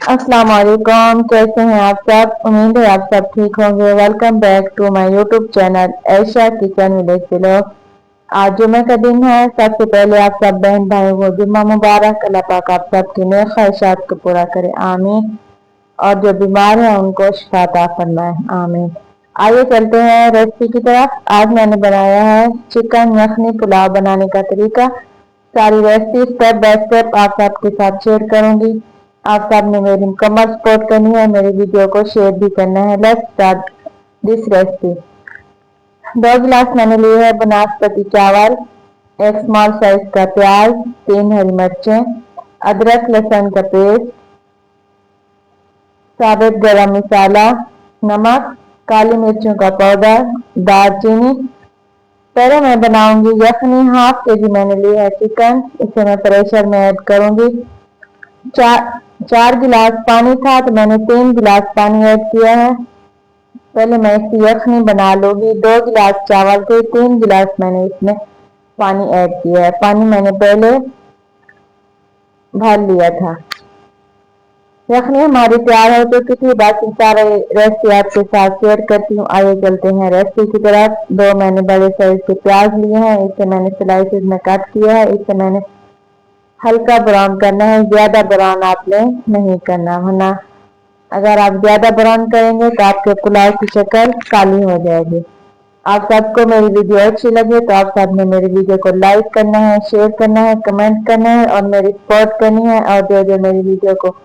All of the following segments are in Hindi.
अस्सलाम वालेकुम। कैसे हैं आप सब? उम्मीद है आप सब ठीक होंगे। Welcome back to my YouTube channel Aisha kitchen village vlog. आज जुमे का दिन है। सबसे पहले आप सब बहन भाई को जुम्मा मुबारक। अल्लाह पाक आप सबकी नेक ख्वाहिशात को पूरा करे, आमीन। और जो बीमार है उनको शिफा अता फरमाए, आमीन। आइए चलते हैं रेसिपी की तरफ। आज मैंने बनाया है चिकन यखनी पुलाव। बनाने का तरीका, सारी रेसिपी स्टेप बाय स्टेप आप सबके साथ शेयर करूंगी। आप सब ने मेरी मुकम्मल सपोर्ट करनी है, मेरी वीडियो को शेयर भी करना है। Let's start this recipe. 2 गिलास मैंने लिए है बनास्पति चावल, एक स्मॉल साइज का प्याज, 3 हरी मिर्चें, अदरक लहसुन का पेस्ट, साबुत गरम मसाला, नमक, काली मिर्चों का पाउडर, दालचीनी। पहले मैं बनाऊंगी यखनी। 1/2 kg मैंने ली है चिकन, इसे मैं प्रेशर में ऐड करूंगी। 4 गिलास पानी था तो मैंने 3 गिलास पानी ऐड किया है। पहले मैं इसकी यखनी बना लूंगी। 2 गिलास चावल थे, 3 गिलास मैंने इसमें पानी ऐड किया है। पानी मैंने पहले भर लिया था। यखनी हमारी तैयार हो चुकी थी। बाकी सारे रेसिपी आपके साथ शेयर करती हूँ। आइए चलते हैं रेसिपी की तरफ। 2 मैंने बड़े साइज के प्याज लिए हैं, इसे मैंने स्लाइसेस में कट किया है। इसे मैंने हल्का ब्राउन करना है, ज्यादा ब्राउन आपने नहीं करना, वरना अगर आप ज्यादा ब्राउन करेंगे तो आपके पुलाव की शक्ल काली हो जाएगी। आप सबको मेरी वीडियो अच्छी लगे तो आप सबने मेरी वीडियो को लाइक करना है, शेयर करना है, कमेंट करना है और मेरी सपोर्ट करनी है। और जो जो मेरी वीडियो को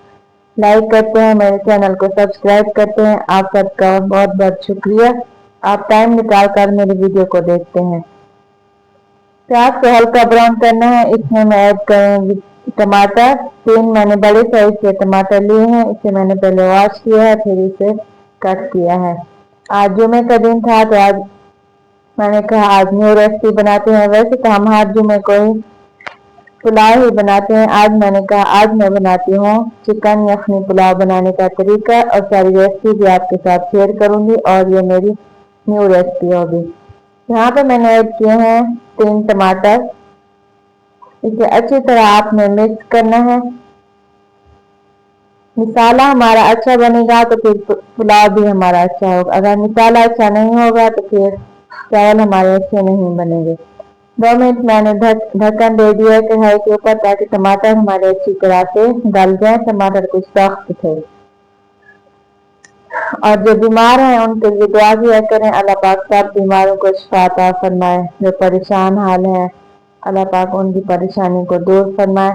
लाइक करते हैं, मेरे चैनल को सब्सक्राइब करते हैं, आप सबका बहुत बहुत शुक्रिया। आप टाइम निकाल कर मेरी वीडियो को देखते हैं। प्याज को हल्का ब्राउन करना है। इसमें मैं ऐड करूंगी टमाटर। 3 मैंने बड़े साइज के टमाटर लिए हैं, इसे मैंने पहले वॉश किया है, फिर इसे कट किया है। आज जुमे का दिन था तो आज मैंने कहा आज न्यू रेसिपी बनाते हैं। वैसे तो हम हर जुमे को ही पुलाव ही बनाते हैं। आज मैंने कहा आज मैं बनाती हूँ चिकन यखनी पुलाव। बनाने का तरीका और सारी रेसिपी भी आपके साथ शेयर करूंगी और ये मेरी न्यू रेसिपी होगी। यहाँ पे मैंने ऐड किए हैं 3 टमाटर। इसे अच्छी तरह आपने मिक्स करना है। मसाला हमारा अच्छा बनेगा तो फिर पुलाव भी हमारा अच्छा होगा। अगर मसाला अच्छा नहीं होगा तो फिर चावल हमारे अच्छे नहीं बनेंगे। 2 मिनट मैंने ढक्कन दे दिया है कढ़ाई के ऊपर, ताकि टमाटर हमारे अच्छी तरह से गल जाए। टमाटर कुछ सख्त थे। और जो बीमार हैं उनके लिए दुआ किया करें, अल्लाह पाक सब बीमारों को शिफा अता फरमाए। जो परेशान हाल है, अल्लाह पाक उनकी परेशानी को दूर फरमाए।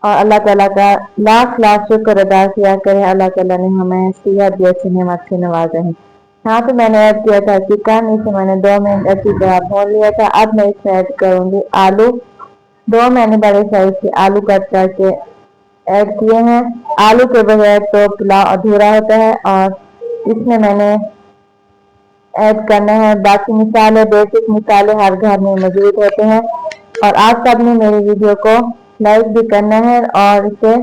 और अल्लाह ताला का लाख लाख शुक्र अदा किया करें, अल्लाह ताला ने हमें सेहत जैसी नेमत से नवाजा है। यहाँ पे मैंने ऐड किया था चिकन, इसे मैंने 2 मिनट अच्छी तरह भून लिया था। अब मैं इसमें ऐड करूंगी आलू। 2 मैंने बड़े साइज के आलू कट करके ऐड किए हैं। आलू के बगैर तो पुलाव अधूरा होता है। और इसमें मैंने ऐड करना है बाकी मसाले, बेसिक मसाले हर घर में मौजूद होते हैं। और आप सबने मेरी वीडियो को लाइक भी करना है और इसे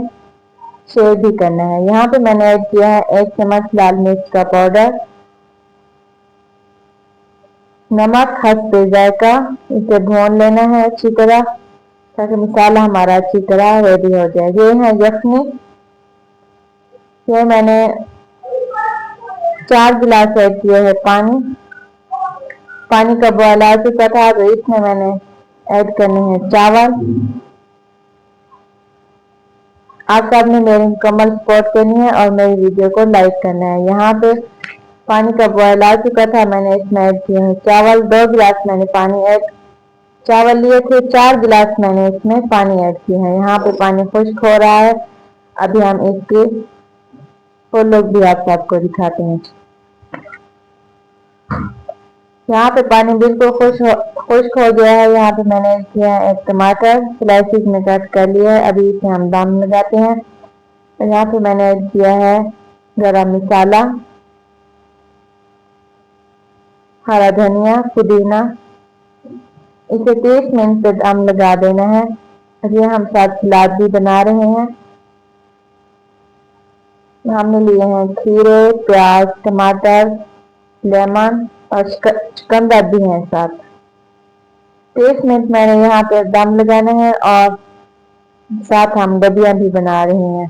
शेयर भी करना है। यहाँ पे मैंने ऐड किया है 1 चम्मच लाल मिर्च का पाउडर, नमक हस्बे जायका। इसे भून लेना है अच्छी तरह, ताकि मसाला हमारा अच्छी तरह रेडी हो जाए। ये है यखनी। ये मैंने 4 गिलास ऐड किया है पानी। पानी का बॉयल आ चुका था तो इसमें मैंने ऐड करने हैं चावल। आप सबने मेरी मुकम्मल सपोर्ट करनी है और मेरी वीडियो को लाइक करना है। यहाँ पे पानी का बॉयल आ चुका था, मैंने इसमें ऐड किए हैं चावल। 2 गिलास मैंने पानी ऐड चावल लिए थे, 4 गिलास मैंने इसमें पानी ऐड किए हैं। यहाँ पे पानी खुश्क हो रहा है। अभी हम इसके फुल लुक भी आप सबको दिखाते हैं। यहाँ पे पानी बिल्कुल खुश्क हो गया है। यहाँ पे मैंने किया है 1 टमाटर स्लाइसिस में कट कर लिया है। अभी इसे हम दम लगाते हैं। यहाँ पे मैंने ऐड किया है गरम मसाला, हरा धनिया, पुदीना। इसे 30 मिनट पे दम लगा देना है। ये हम साथ सलाद भी बना रहे हैं। हमने लिए हैं खीरे, प्याज, टमाटर, लेमन और चुकंदर भी हैं साथ। 30 मिनट मैंने यहाँ पे दम लगाना है और साथ हम डबिया भी बना रहे हैं।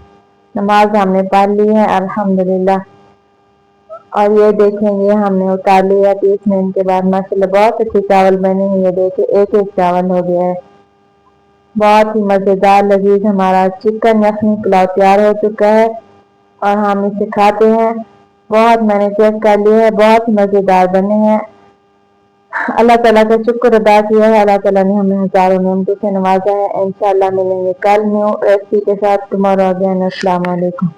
नमाज हमने पढ़ ली है अल्हम्दुलिल्लाह। और ये देखेंगे हमने उतार लिया 30 मिनट के बाद। माशाल्लाह बहुत अच्छे चावल बने हैं। ये देखिए एक एक चावल हो गया है। बहुत ही मज़ेदार लजीज हमारा चिकन यखनी पुलाव तैयार हो चुका है और हम इसे खाते हैं। बहुत मैंने चेक कर लिया है, बहुत ही मज़ेदार बने हैं। अल्लाह ताला का शुक्र अदा किया है। अल्लाह ताला ने हमें हज़ारों नेमतों से नवाजा है। इंशाअल्लाह मिलेंगे कल न्यू रेसिपी के साथ। Tomorrow again. अस्सलाम वालेकुम।